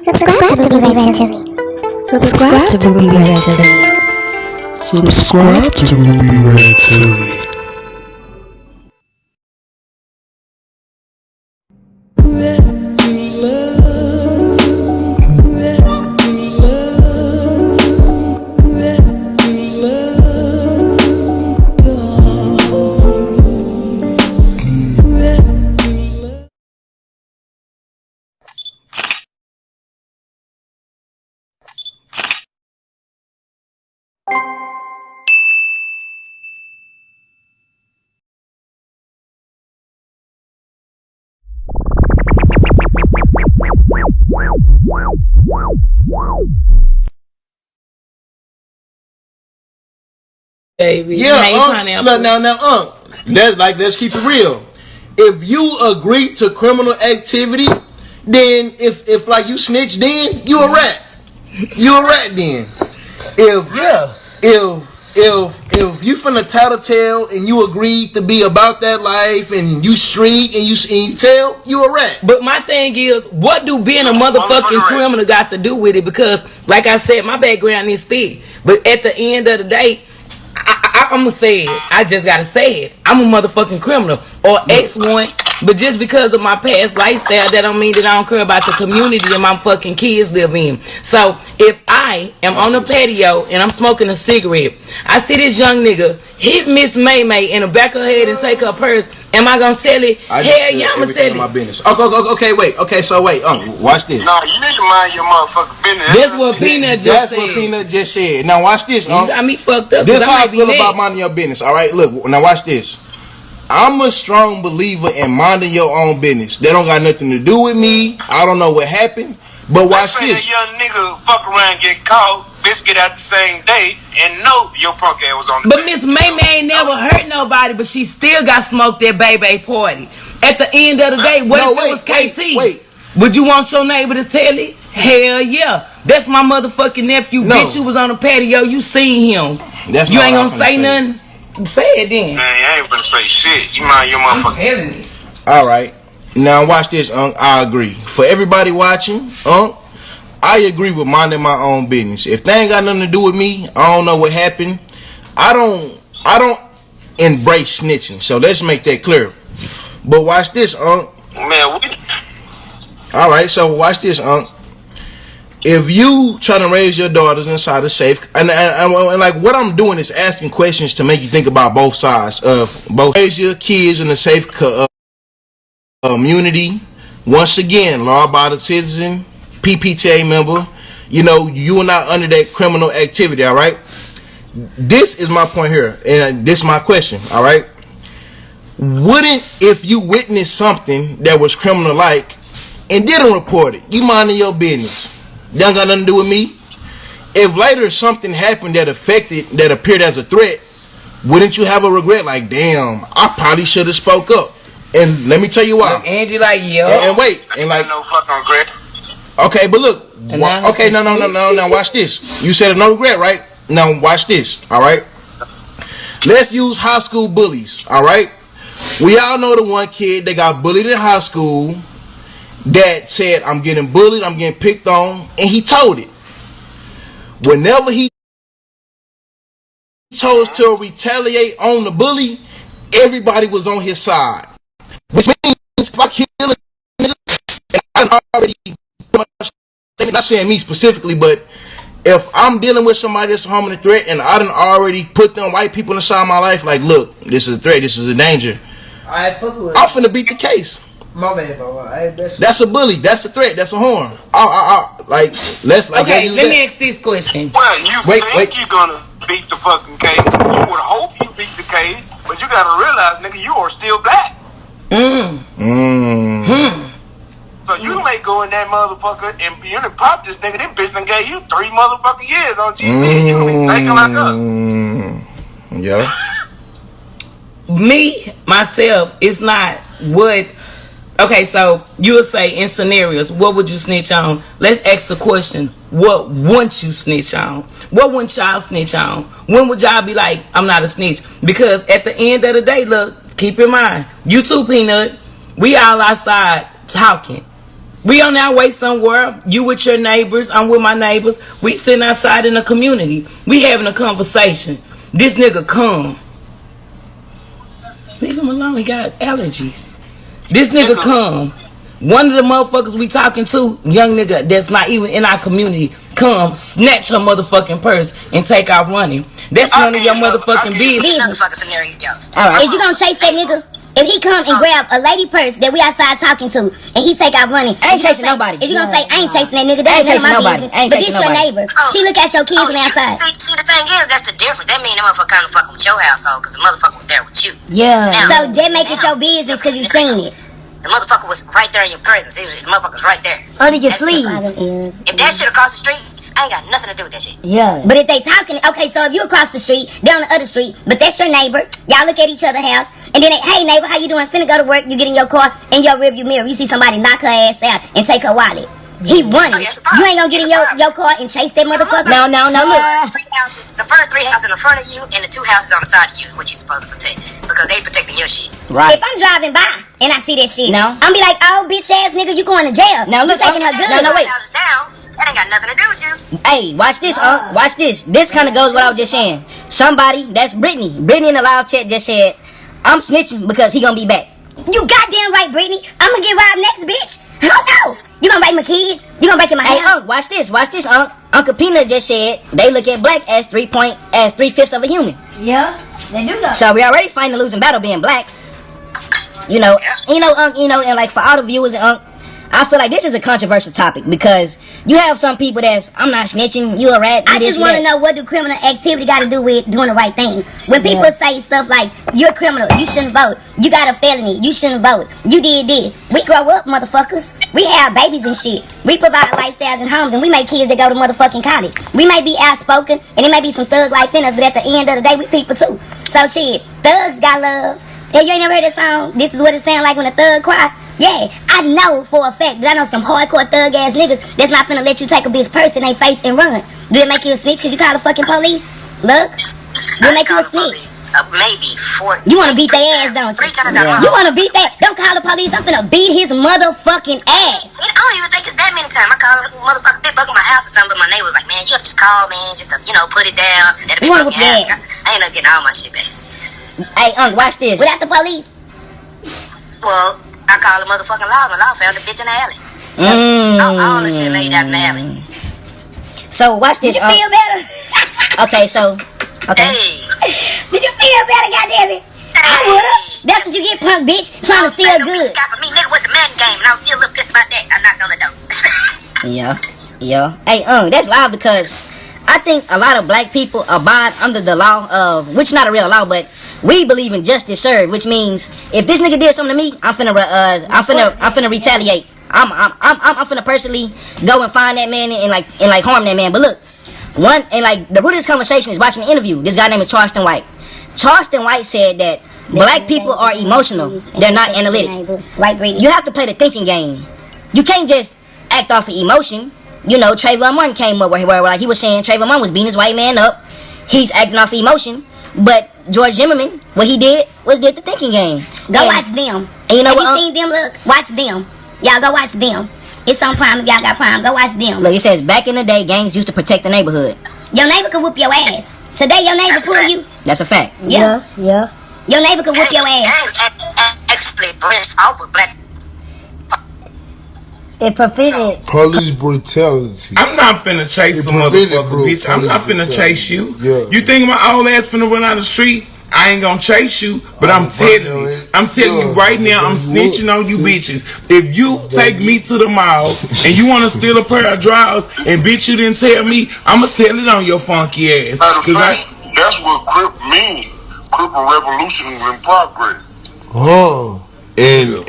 Subscribe to Be Red Tilly. Subscribe to Be Red Tilly. Subscribe to Be Red Tilly. Baby. Yeah, let's keep it real. If you agree to criminal activity, then if like you snitch, then you a rat. You a rat then. If you finna tattletale and you agree to be about that life and you street and you tell, you a rat. But my thing is, what do being a motherfucking criminal got to do with it? Because, like I said, my background is thick. But at the end of the day, I'm gonna say it. I just gotta say it. I'm a motherfucking criminal or X1. But just because of my past lifestyle, that don't mean that I don't care about the community that my fucking kids live in. So if I am on the patio and I'm smoking a cigarette, I see this young nigga hit Miss May May in the back of her head and take her purse. Am I gonna tell it? Hell yeah, I'm gonna tell it. My business. Okay, wait. Okay, so wait. Watch this. No, you need to mind your motherfucking business. That's what Peanut just said. That's what Peanut just said. Now watch this. You got me fucked up. This how I feel about minding your business. All right, look. Now watch this. I'm a strong believer in minding your own business. That don't got nothing to do with me. I don't know what happened, but watch this. That young nigga fuck around, get caught, bitch get out the same day, and know your punk ass was on the But Miss May May ain't never hurt nobody, but she still got smoked at baby party. At the end of the day, what if it was KT? Wait. Would you want your neighbor to tell it? Hell yeah. That's my motherfucking nephew. No. Bitch, you was on the patio, you seen him. That's you not ain't what gonna say nothing? Say it then. Man, I ain't gonna say shit. You mind your I'm motherfucking. telling you. All right. Now watch this, I agree. For everybody watching, I agree with minding my own business. If they ain't got nothing to do with me, I don't know what happened. I don't embrace snitching. So let's make that clear. But watch this, Man, All right, so watch this, If you trying to raise your daughters inside a safe, and like what I'm doing is asking questions to make you think about both sides of both. Raise your kids in a safe community. Once again, law-abiding citizen, PPTA member. You know, you are not under that criminal activity. All right. This is my point here, and this is my question. All right. Wouldn't, if you witnessed something that was criminal-like and didn't report it, you minding your business? That got nothing to do with me. If later something happened that appeared as a threat, wouldn't you have a regret? Like, damn, I probably should have spoke up. And let me tell you why. Look, Angie, like, yo. And wait, and like, no fucking regret. Okay, but look. Okay, no. Now watch this. You said no regret, right? Now watch this. All right. Let's use high school bullies. All right. We all know the one kid that got bullied in high school. That said, I'm getting bullied, I'm getting picked on, and he told it. Whenever he chose to retaliate on the bully, everybody was on his side. Which means if I kill a nigga, and I already, not saying me specifically, but if I'm dealing with somebody that's a harm and a threat, and I done already put them white people inside my life, like, look, this is a threat, this is a danger, I'm finna beat the case. My man, bro. That's a bully. That's a threat. That's a horn. Okay, let me ask this question. Well, you think you're gonna beat the fucking case. You would hope you beat the case, but you gotta realize, nigga, you are still black. So you may go in that motherfucker and you done pop this nigga. This bitch done gave you 3 motherfucking years on TV. And you gonna be thinking like us. Yeah. Me, myself, it's not what. Okay, so you'll say in scenarios, what would you snitch on? Let's ask the question, what wouldn't you snitch on? What wouldn't y'all snitch on? When would y'all be like, I'm not a snitch? Because at the end of the day, look, keep in mind, you too, Peanut, we all outside talking. We on our way somewhere. You with your neighbors. I'm with my neighbors. We sitting outside in the community. We having a conversation. This nigga come. Leave him alone. He got allergies. This nigga come. One of the motherfuckers we talking to, young nigga that's not even in our community, come snatch her motherfucking purse and take off running. That's none of your motherfucking business. All right. Is you gonna chase that nigga? If he come and grab a lady purse that we outside talking to and he take off running, I ain't chasing nobody. Is you gonna say I ain't chasing that nigga? That ain't chasing nobody. But this your neighbor. She look at your kids on the outside. See, the thing is, that's the difference. That mean the motherfucker kind of fucking with your household because the motherfucker was there with you. Yeah. So that make it your business because you seen it. The motherfucker was right there in your presence. The motherfucker was right there. Under your sleeve. If that shit across the street, I ain't got nothing to do with that shit. Yeah. But if they talking, okay, so if you across the street, they on the other street, but that's your neighbor, y'all look at each other's house, and then they, hey neighbor, how you doing? Finna go to work, you get in your car, in your rearview mirror, you see somebody knock her ass out and take her wallet. He running. You ain't gonna get in your car and chase that motherfucker? No, look. The first 3 houses in the front of you and the 2 houses on the side of you is what you supposed to protect. Because they protecting your shit. Right. If I'm driving by and I see that shit, No. I'm be like, oh bitch ass nigga, you going to jail. Now look, you taking her good. No, wait. That ain't got nothing to do with you. Hey, watch this, watch this. This kind of goes what I was just saying. Somebody, that's Brittany. Brittany in the live chat just said, I'm snitching because he gonna be back. You goddamn right, Brittany. I'm gonna get robbed next, bitch. Oh no. You gonna break my kids? You gonna break in my Hey, house? watch this, Uncle Peanut just said they look at black as 3/5 of a human. Yeah, they do though. So we already fighting a losing battle being black. And like for all the viewers and I feel like this is a controversial topic because you have some people that's, I'm not snitching, you a rat. I just want to know, what do criminal activity got to do with doing the right thing? When people say stuff like, you're a criminal, you shouldn't vote, you got a felony, you shouldn't vote, you did this. We grow up, motherfuckers. We have babies and shit. We provide lifestyles and homes, and we make kids that go to motherfucking college. We may be outspoken, and it may be some thug life in us, but at the end of the day, we people too. So shit, thugs got love. Hey, you ain't never heard that song? This is what it sound like when a thug cry. Yeah, I know for a fact that I know some hardcore thug ass niggas that's not finna let you take a bitch purse in their face and run. Do it make you a snitch cause you call the fucking police? Look, do it make you a snitch? Maybe 4. You wanna beat their ass, don't you? 3 times You wanna beat that? Don't call the police. I'm finna beat his motherfucking ass. I don't even think it's that many times. I call a motherfucker big buck in my house or something, but my neighbor was like, man, you have to just call, man, just to, put it down. You wanna whip your ass? I ain't not getting all my shit back. Hey, watch this. Without the police? Well, I call the motherfucking law, and the law found the bitch in the alley. All the shit laid out in the alley. So watch this. Did you feel better? Okay. Hey. Did you feel better, goddammit? I would've. That's what you get, punk bitch, trying to steal goods. For me, nigga, with the Madden game, and I was still a little pissed about that. I knocked on the door. Yeah. Hey, that's live because I think a lot of black people abide under the law of, which is not a real law, but we believe in justice served, which means if this nigga did something to me, I'm finna retaliate. I'm finna personally go and find that man and like harm that man. But look, the root of this conversation is watching the interview. This guy named is Charleston White. Charleston White said that black people are emotional. They're not analytic. You have to play the thinking game. You can't just act off of emotion. Trayvon Martin came up where like he was saying Trayvon Martin was beating his white man up. He's acting off of emotion. But George Zimmerman, what he did was get the thinking game. Go watch them. And you know Have what? you seen them? Look, watch them. Y'all go watch them. It's on Prime. If y'all got Prime, go watch them. Look, it says back in the day, gangs used to protect the neighborhood. Your neighbor could whoop your ass. Today, your neighbor pull you. That's a fact. Yeah. Your neighbor could whoop your ass. Gangs actually branched off with black. It prevented Police brutality. I'm not finna chase some motherfucker, bitch. I'm not finna chase you. Yeah. You think my old ass finna run out the street? I ain't gonna chase you, but I'm telling you right now, I'm snitching on you bitches. If you take me to the mall and you wanna steal a pair of drawers and bitch you didn't tell me, I'ma tell it on your funky ass. Matter of fact, that's what Crip means. Crip and revolution in progress. And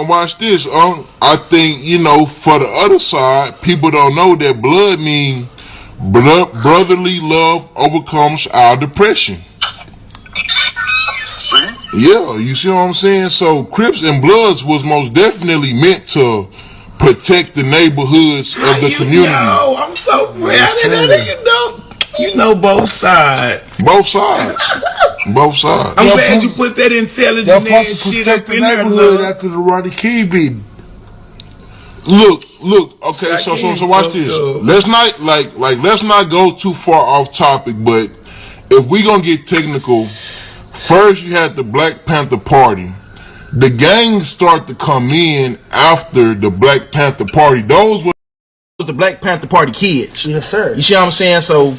watch this. I think for the other side, people don't know that blood means brotherly love overcomes our depression. See? Yeah, you see what I'm saying? So Crips and Bloods was most definitely meant to protect the neighborhoods of the community. I'm so proud of that. You know both sides. Both sides. Both sides. I'm glad you put that intelligent ass shit up in there. Neighborhood after the Roddy King beating. Look. Okay, so watch this. Let's not go too far off topic, but if we gonna get technical, first you had the Black Panther Party. The gangs start to come in after the Black Panther Party. Those were the Black Panther Party kids. Yes, sir. You see what I'm saying? So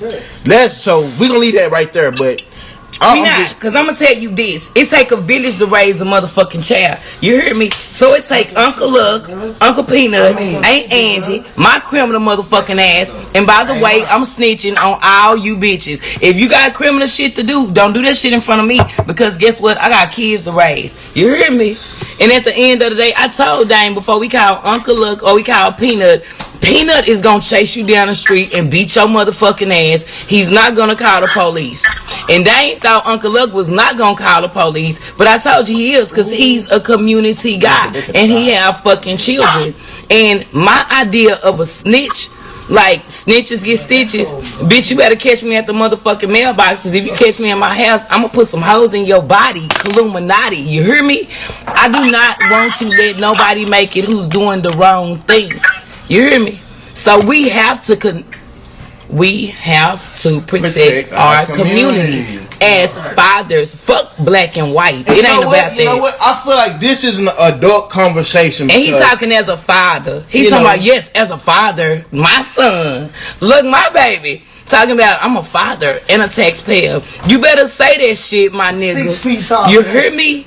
we gonna leave that right there, but because I'm gonna tell you this. It take a village to raise a motherfucking child. You hear me? So it take Uncle Luck, Uncle Peanut, Aunt Angie, my criminal motherfucking ass. And by the way, I'm snitching on all you bitches. If you got criminal shit to do, don't do that shit in front of me. Because guess what? I got kids to raise. You hear me? And at the end of the day, I told Dame before we call Uncle Luck or we call Peanut is gonna chase you down the street and beat your motherfucking ass. He's not gonna call the police. And Dame thought Uncle Luck was not gonna call the police, but I told you he is, because he's a community guy and he have fucking children. And my idea of a snitch, like snitches get stitches, bitch, you better catch me at the motherfucking mailboxes. If you catch me in my house, I'm gonna put some hoes in your body. Illuminati, you hear me? I do not want to let nobody make it who's doing the wrong thing. You hear me? So we have to protect our community as fathers. Fuck black and white. It ain't about that. You know what? I feel like this is an adult conversation. And he's talking as a father. He's talking about, yes, as a father, my son. Look, my baby. Talking about, I'm a father and a taxpayer. You better say that shit, my nigga. 6 feet off. You hear me?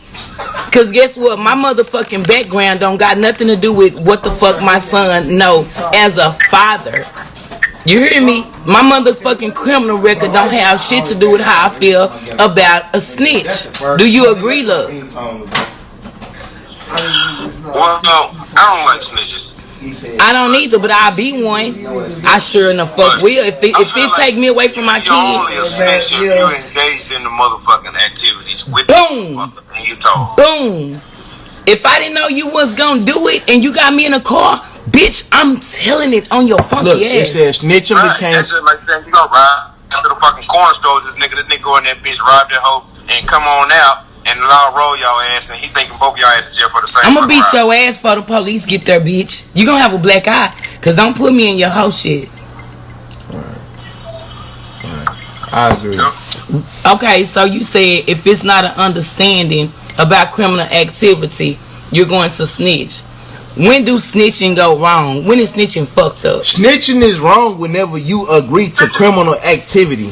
Cause guess what? My motherfucking background don't got nothing to do with what the fuck my son know as a father. You hear me? My motherfucking criminal record don't have shit to do with how I feel about a snitch. Do you agree, love? Well, no, I don't like snitches. I don't either, but I'll be one. I sure enough fuck will. If it take me away from my You're only a kids. snitch if you engaged in the motherfucking activities with Boom. the motherfucker and you told. Boom. If I didn't know you was gonna do it and you got me in a car, bitch, I'm telling it on your funky look, ass. it says snitching became. That's just like saying you go ride to the fucking corn stores. This nigga go in that bitch, rob that hoe, and come on out. And the law roll y'all ass, and he thinking both y'all ass in jail for the same. I'm gonna beat your ass for the police get there, bitch. You gonna have a black eye, cause don't put me in your whole shit. I agree. Okay, so you said if it's not an understanding about criminal activity, you're going to snitch. When do snitching go wrong? When is snitching fucked up? Snitching is wrong whenever you agree to criminal activity.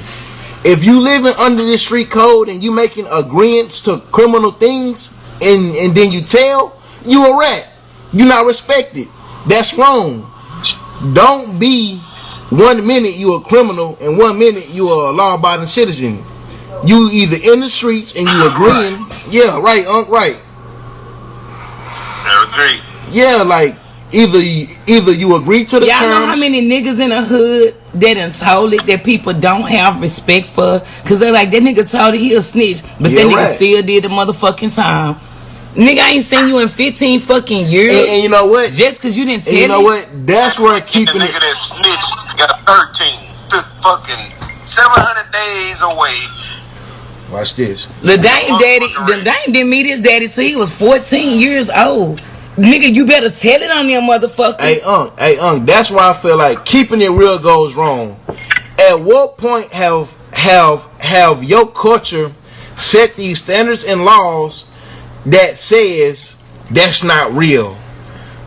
If you living under this street code and you making agreements to criminal things and then you tell, you a rat. You not respected. That's wrong. Don't be 1 minute you a criminal and 1 minute you a law-abiding citizen. You either in the streets and you agreeing. Yeah, right, right. I agree. Yeah, like either you agree to the Y'all terms. know how many niggas in the hood that done told it that people don't have respect for? Cause they're like, that nigga told it he a snitch, but that nigga still did the motherfucking time. Nigga, I ain't seen you in 15 fucking years. And you know what? Just cause you didn't tell and you know it. what? That's where keeping the nigga that snitched got 13, took fucking 700 days away. Watch this. The Dame didn't meet his daddy till he was 14 years old. Nigga, you better tell it on them motherfuckers. Hey, that's why I feel like keeping it real goes wrong. At what point have your culture set these standards and laws that says that's not real?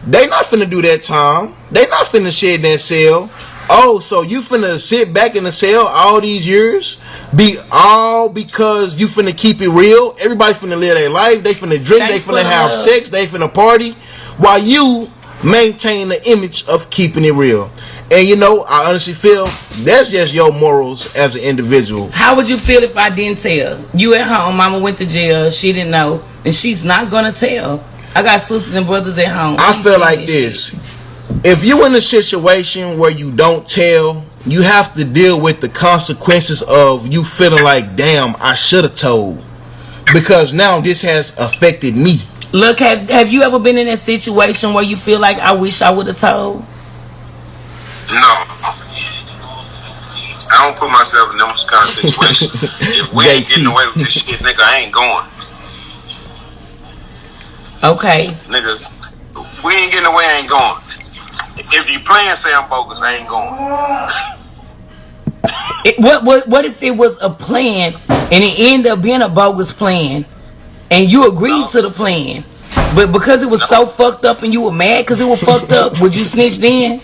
They not finna do that time. They not finna shed that cell. Oh, so you finna sit back in the cell all these years? Be all because you finna keep it real? Everybody finna live their life. They finna drink. They finna have sex. They finna party. While you maintain the image of keeping it real. And you know, I honestly feel that's just your morals as an individual. How would you feel if I didn't tell? You at home, mama went to jail, she didn't know, and she's not gonna tell. I got sisters and brothers at home. I feel like this. If you in a situation where you don't tell, you have to deal with the consequences of you feeling like, damn, I should have told. Because now this has affected me. Look, have you ever been in a situation where you feel like I wish I would have told? No. I don't put myself in those kind of situations. If we ain't getting away with this shit, nigga, I ain't going. Okay. Nigga, we ain't getting away, I ain't going. If you playing Sam Bogus, I ain't going. What if it was a plan and it ended up being a bogus plan and you agreed to the plan, but because it was so fucked up and you were mad because it was fucked up, would you snitch then?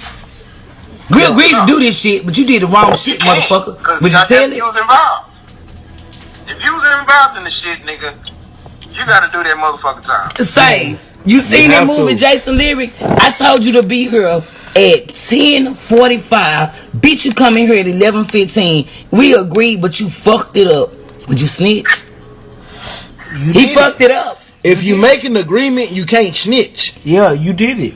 We agreed to do this shit, but you did the wrong shit, motherfucker. Would you tell it? If you was involved in the shit, nigga, you gotta do that motherfucking time. Say, you seen that movie Jason Lyric? I told you to be here at 10:45. Bitch, you come in here at 11:15. We agreed, but you fucked it up. Would you snitch? He fucked it up. If you make an agreement, you can't snitch. Yeah, you did it.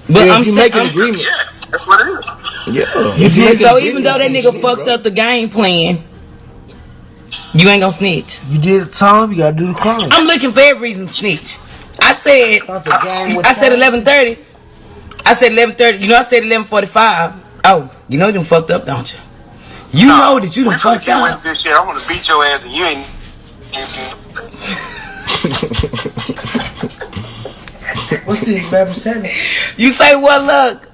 But if you make an agreement, Yeah, that's what it is. yeah. So even though that nigga fucked up the game plan, you ain't gonna snitch. You did the time, you gotta do the crime. I'm looking for every reason to snitch. I said 11:30. I said 11:30. You know I said 11:45. Oh, you know you done fucked up, don't you? You know that you done fucked up. This shit, I want to beat your ass and you ain't. What's the baby saying? You say what? Look,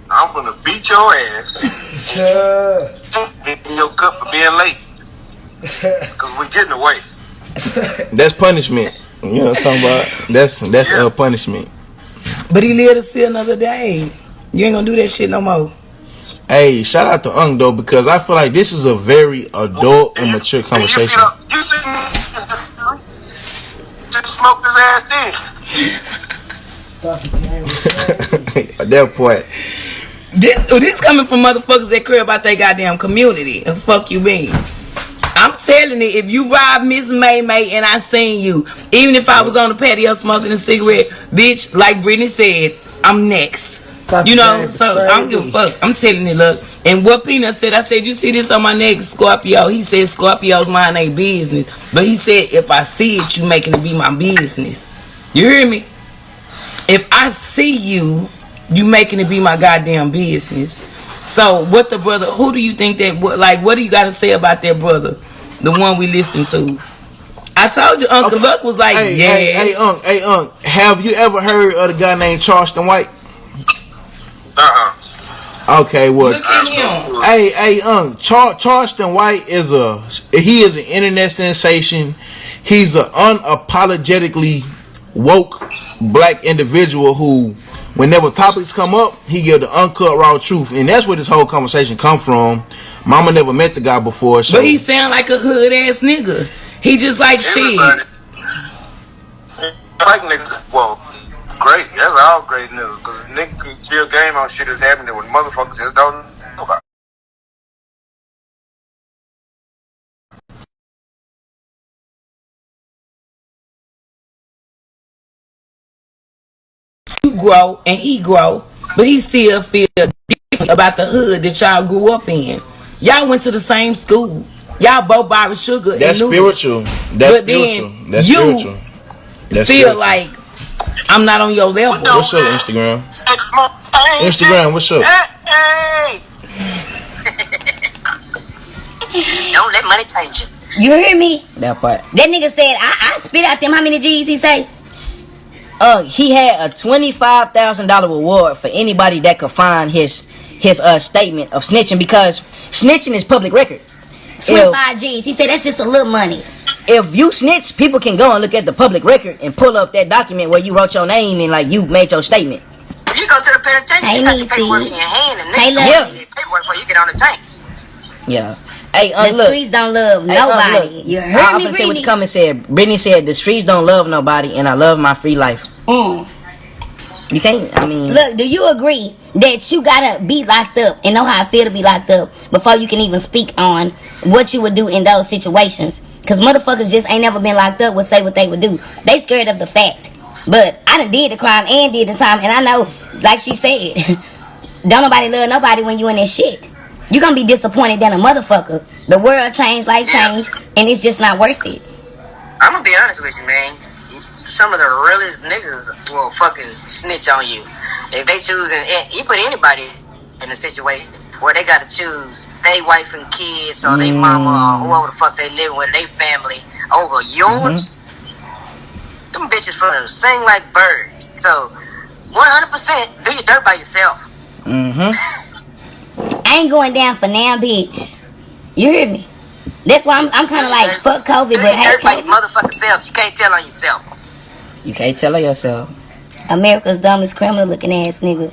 I'm gonna beat your ass. In your cup for being late. Cause we're getting away. That's punishment. You know what I'm talking about? That's punishment. but he lived to see another day. You ain't gonna do that shit no more. Hey, shout out to Ung though, because I feel like this is a very adult and mature conversation. You see, just smoked his ass At that point. This coming from motherfuckers that care about their goddamn community. And fuck you mean? I'm telling it, if you robbed Miss May May and I seen you, even if I was on the patio smoking a cigarette, bitch, like Brittany said, I'm next. You know, so I don't give a fuck. I'm telling it, look. And what Peanut said, I said, you see this on my neck, Scorpio? He said, Scorpio's mind ain't business. But he said, if I see it, you making it be my business. You hear me? If I see you, you making it be my goddamn business. So, what the brother, who do you think that, like, what do you got to say about that brother? The one we listened to. I told you, Uncle Luck was like, Hey, Unc, have you ever heard of the guy named Charleston White? Okay, well, look at him. Hey, Charleston White is an internet sensation. He's an unapologetically woke black individual who, whenever topics come up, he give the uncut raw truth, and that's where this whole conversation come from. Mama never met the guy before, so. But he sound like a hood ass nigga. He just like shit. Like niggas, well, great. That's all great news. Because niggas can still game on shit that's happening when motherfuckers just don't know about. You grow and he grow, but he still feel different about the hood that y'all grew up in. Y'all went to the same school. Y'all both buy sugar. That's spiritual. That's spiritual. That's spiritual. That's feel spiritual. like I'm not on your level. What's up, Instagram? Instagram, what's up? Hey. Don't let money change you. You hear me? That part. That nigga said, I spit out them. How many G's he say? He had a $25,000 reward for anybody that could find his statement of snitching, because snitching is public record. 25 G's. He said that's just a little money. If you snitch, people can go and look at the public record and pull up that document where you wrote your name and like you made your statement. If you go to the penitentiary, you got your paperwork in your hand and Hey, nigga, look. you need paperwork before you get on the tank. Yeah. Hey, The look. streets don't love nobody. Look. You heard I'm me, gonna tell you what the Brittany? comment said. Brittany said the streets don't love nobody, and I love my free life. You can't. I mean, Look, do you agree that you gotta be locked up and know how I feel to be locked up before you can even speak on what you would do in those situations? Because motherfuckers just ain't never been locked up would say what they would do. They scared of the fact. But I done did the crime and did the time, and I know, like she said, don't nobody love nobody when you in that shit. You gonna be disappointed than a motherfucker. The world changed, life changed, and it's just not worth it. I'm gonna be honest with you, man. Some of the realest niggas will fucking snitch on you. If they choose, and you put anybody in a situation where they gotta choose they wife and kids or they mama or whoever the fuck they living with, they family over yours, them bitches finna sing like birds. So 100% do your dirt by yourself. I ain't going down for now, bitch. You hear me? That's why I'm kind of like fuck COVID, Do but your hate dirt by your COVID. motherfucking self. You can't tell on yourself. You can't tell on yourself. America's dumbest criminal looking ass nigga.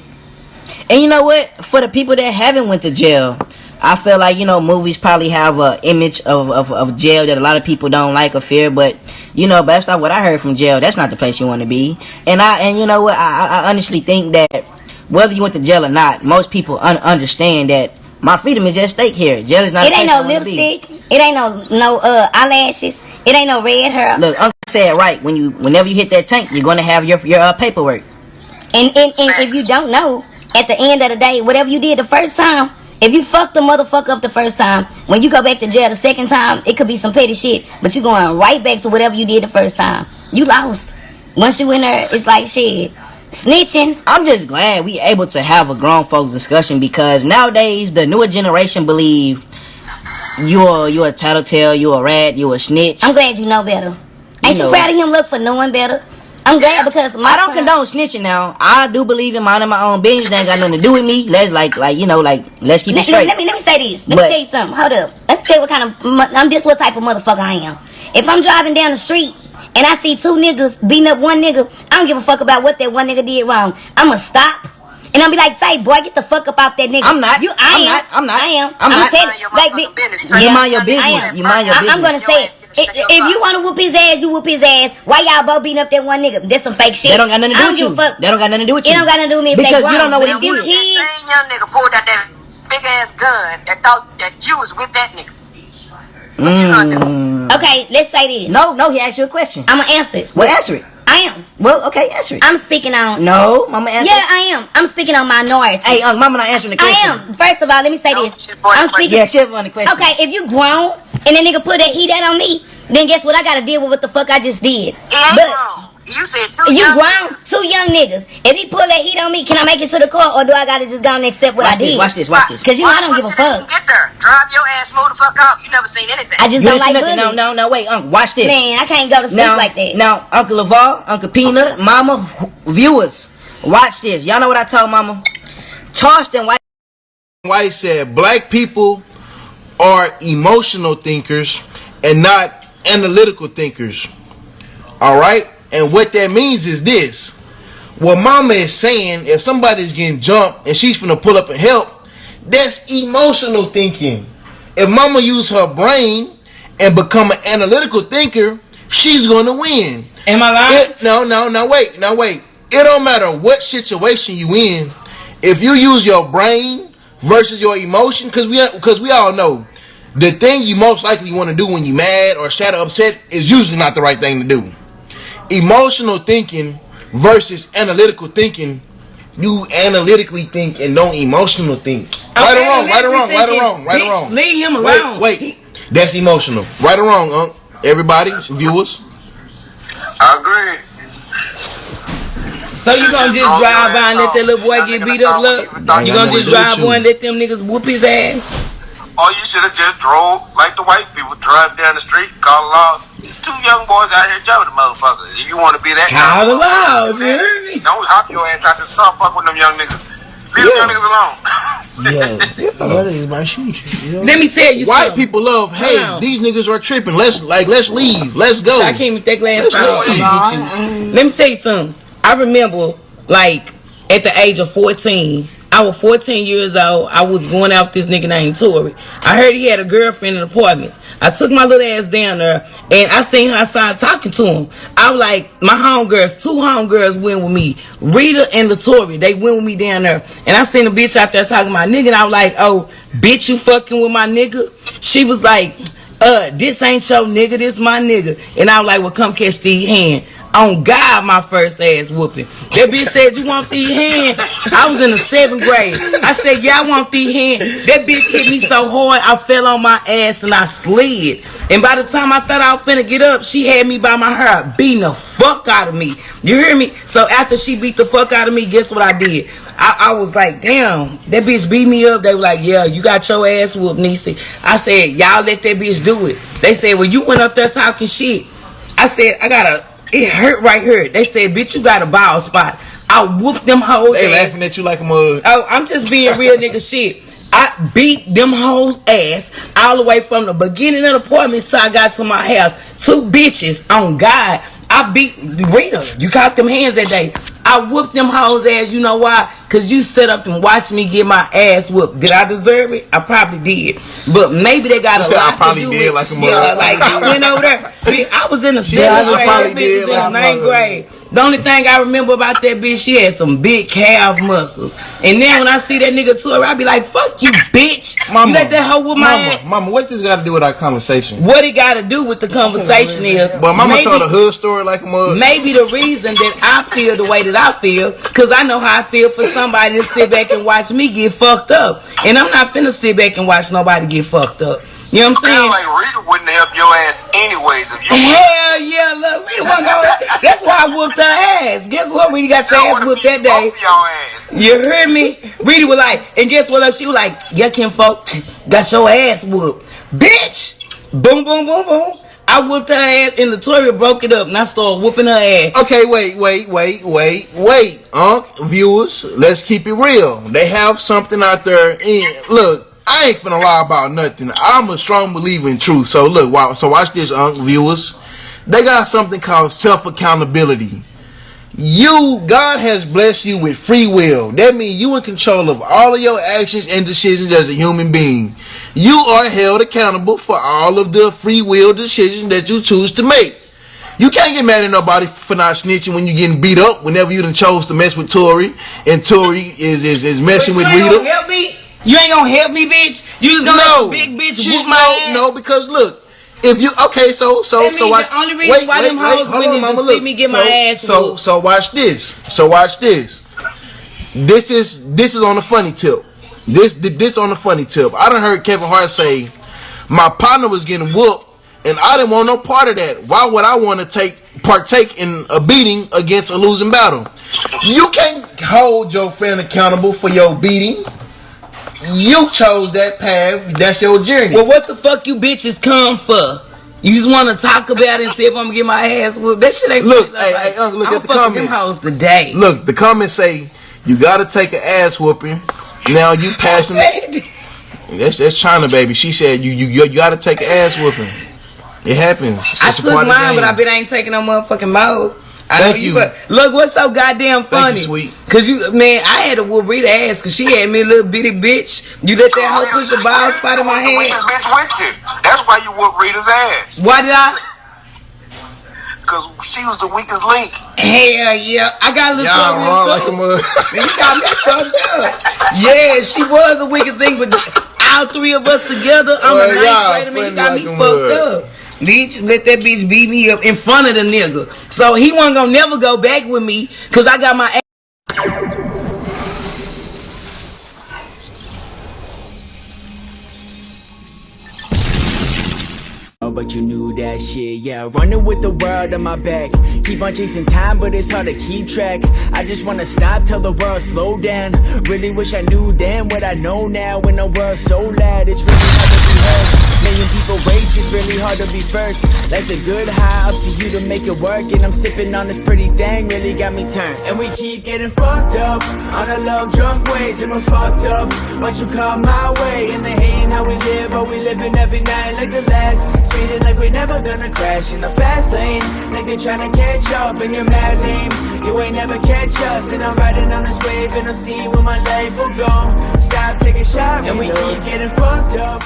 And you know what? For the people that haven't went to jail, I feel like, you know, movies probably have a image of jail that a lot of people don't like or fear, but you know, based off what I heard from jail, that's not the place you want to be. And you know what? I honestly think that whether you went to jail or not, most people understand that my freedom is at stake here. Jail is not. It ain't no lipstick. It ain't no eyelashes. It ain't no red hair. Look, Uncle said right. Whenever you hit that tank, you're gonna have your paperwork. And if you don't know, at the end of the day, whatever you did the first time, if you fucked the motherfucker up the first time, when you go back to jail the second time, it could be some petty shit, but you going right back to whatever you did the first time. You lost. Once you in there, it's like shit. Snitching. I'm just glad we able to have a grown folks discussion, because nowadays the newer generation believe you're a tattletale, you're a rat, you're a snitch. I'm glad you know better. Ain't you proud of him? Look for knowing better. I'm glad because I don't condone snitching now. I do believe in minding my own business. That ain't got nothing to do with me. Let's let's keep it straight. Let me say this. Let me tell you something. Hold up. Let me tell you what kind of I'm this what type of motherfucker I am. If I'm driving down the street and I see two niggas beating up one nigga, I don't give a fuck about what that one nigga did wrong. I'ma stop and I'll be like, say, boy, get the fuck up out that nigga. I'm not. I'm not. telling you, like, you mind your business. You mind your business. I'm gonna say it. If you want to whoop his ass, you whoop his ass. Why y'all both beating up that one nigga? That's some fake shit. That don't got nothing to do with you. That don't got nothing to do with you. It don't got nothing to do with me. Because you don't know what he did. That same young nigga pulled out that big ass gun that thought that you was with that nigga. What you gonna do? Okay, let's say this. No, he asked you a question. I'ma answer it. Well, answer it. I am. Well, okay, answer it. I'm speaking on. No, mama answer. Yeah, I am. I'm speaking on minority. Hey, mama not answering the question. I am. First of all, let me say this. I'm speaking. Yeah, she'll run the question. Okay, if you grown and that nigga put that heat out on me, then guess what? I gotta deal with what the fuck I just did. But you said two young niggas. Two young niggas. If he pull that heat on me, can I make it to the car, or do I gotta just go and accept what I did? Watch this. Cause you know I don't give a fuck. Get there. Drive your ass, move the fuck out. You never seen anything. I just don't like bullies. No, wait, Uncle, watch this. Man, I can't go to sleep like that. Now, Uncle LaVar, Uncle Peanut, Mama, viewers, watch this. Y'all know what I told Mama? Charleston White said black people are emotional thinkers and not analytical thinkers. All right? And what that means is this. What Mama is saying, if somebody's getting jumped and she's finna pull up and help, that's emotional thinking. If Mama use her brain and become an analytical thinker, she's gonna win. Am I lying? No, wait. It don't matter what situation you in. If you use your brain versus your emotion, because we all know the thing you most likely want to do when you mad or sad or upset is usually not the right thing to do. Emotional thinking versus analytical thinking, you analytically think and don't emotional think. Right or wrong. Leave him alone. Wait. That's emotional. Right or wrong, everybody, viewers. I agree. So you gonna just drive by and let that little boy get beat up? Look, you gonna just drive by and let them niggas whoop his ass? Or you should have just drove like the white people, drive down the street, call the law. There's two young boys out here driving the motherfucker. If you want to be that call the law, you heard me? Don't hop your ass out the start fuck with them young niggas. Leave them young niggas alone. That is my shit. You know? Let me tell you White something. people love, hey, these niggas are tripping. Let's leave. Let's go. I can't even take last time. Let me tell you something. I remember, like, at the age of 14, I was 14 years old. I was going out with this nigga named Tori. I heard he had a girlfriend in apartments. I took my little ass down there, and I seen her outside talking to him. I was like, my homegirls, two homegirls went with me. Rita and LaTori, they went with me down there. And I seen a bitch out there talking to my nigga, and I was like, oh, bitch, you fucking with my nigga? She was like, this ain't your nigga, this my nigga. And I was like, well, come catch these hands. On God, my first ass whooping. That bitch said, you want these hands? I was in the 7th grade. I said, yeah, I want these hands. That bitch hit me so hard, I fell on my ass and I slid. And by the time I thought I was finna get up, she had me by my hair, beating the fuck out of me. You hear me? So after she beat the fuck out of me, guess what I did? I was like, damn, that bitch beat me up. They were like, yeah, you got your ass whooped, Necies. I said, y'all let that bitch do it. They said, well, you went up there talking shit. I said, it hurt right here. They said, bitch, you got a bald spot. I whooped them hoes. They laughing at you like a mug. Oh, I'm just being real nigga shit. I beat them hoes ass all the way from the beginning of the apartment so I got to my house. 2 bitches on God. I beat Rita. You caught them hands that day. I whooped them hoes ass. You know why? Because you set up and watched me get my ass whooped. Did I deserve it? I probably did. But maybe they got a lot I probably to do did with, like a yeah, like I went over there. I was in the 7th grade. In the 9th grade. The only thing I remember about that bitch, she had some big calf muscles. And then when I see that nigga Tori, I be like, fuck you, bitch. Mama, you let that hoe whoop my ass. Mama, what this got to do with our conversation? What it got to do with the conversation is... But Mama told a hood story like a mug. Maybe the reason that I feel the way that I feel, because I know how I feel for somebody to sit back and watch me get fucked up. And I'm not finna sit back and watch nobody get fucked up. You know what I'm saying? Like Rita wouldn't help your ass anyways if you. Hell yeah, look, Rita wasn't going. That's why I whooped her ass. Guess what? Rita got your ass whooped that day. You heard me? Rita was like, and guess what? She was like, yeah, Kim folk, got your ass whooped, bitch. Boom, boom, boom, boom. I whooped her ass and Latoya broke it up and I started whooping her ass. Okay, wait. Viewers, let's keep it real. They have something out there. Look, I ain't finna lie about nothing. I'm a strong believer in truth. So look, so watch this, viewers. They got something called self-accountability. God has blessed you with free will. That means you in control of all of your actions and decisions as a human being. You are held accountable for all of the free will decisions that you choose to make. You can't get mad at nobody for not snitching when you're getting beat up whenever you done chose to mess with Tori and Tori is messing with Rita. Help me? You ain't gonna help me, bitch? You just gonna let the big bitch whoop my ass? No, because look, if you watch. The only reason why them hoes went is to see me get my ass whooped. So watch this. This is on the funny tip. This on the funny tip. I done heard Kevin Hart say, my partner was getting whooped, and I didn't want no part of that. Why would I want to partake in a beating against a losing battle? You can't hold your friend accountable for your beating. You chose that path. That's your journey. Well, what the fuck you bitches come for? You just want to talk about it and see if I'm gonna get my ass whooped. That shit ain't. Look, hey, look at the comments. Them hoes today. Look, the comments say you gotta take an ass whooping. Now you passing it. That's China, baby. She said you gotta take an ass whooping. It happens. I took mine, but I bet I ain't taking no motherfucking mode. Thank you. Look, what's so goddamn funny? Thank you, sweet. Cause I had to whoop Rita ass cause she had me a little bitty bitch. You let that hoe push a bald spot in my head. Bitch with you. That's why you whooped Rita's ass. Why did I? Cause she was the weakest link. Hell yeah, I got a little y'all wrong like a mug. You got me fucked up. Yeah, she was the weakest thing, but all 3 of us together, I'm a nice man. You got me fucked up. Bitch, let that bitch beat me up in front of the nigga. So he wasn't gonna never go back with me because I got my ass. But you knew that shit, yeah. Running with the world on my back. Keep on chasing time, but it's hard to keep track. I just wanna stop, tell the world slow down. Really wish I knew then what I know now. When the world's so loud, it's really hard to be heard. Million people race, it's really hard to be first. Life's a good high, up to you to make it work. And I'm sipping on this pretty thing, really got me turned. And we keep getting fucked up on a love drunk ways, and we're fucked up. Once you come my way, and they hating how we live, but we living every night like the last. Speeding like we're never gonna crash in the fast lane, like they tryna catch up, and you're mad lame. You ain't never catch us, and I'm riding on this wave, and I'm seeing where my life will go. Stop, take a shot, and we keep getting fucked up.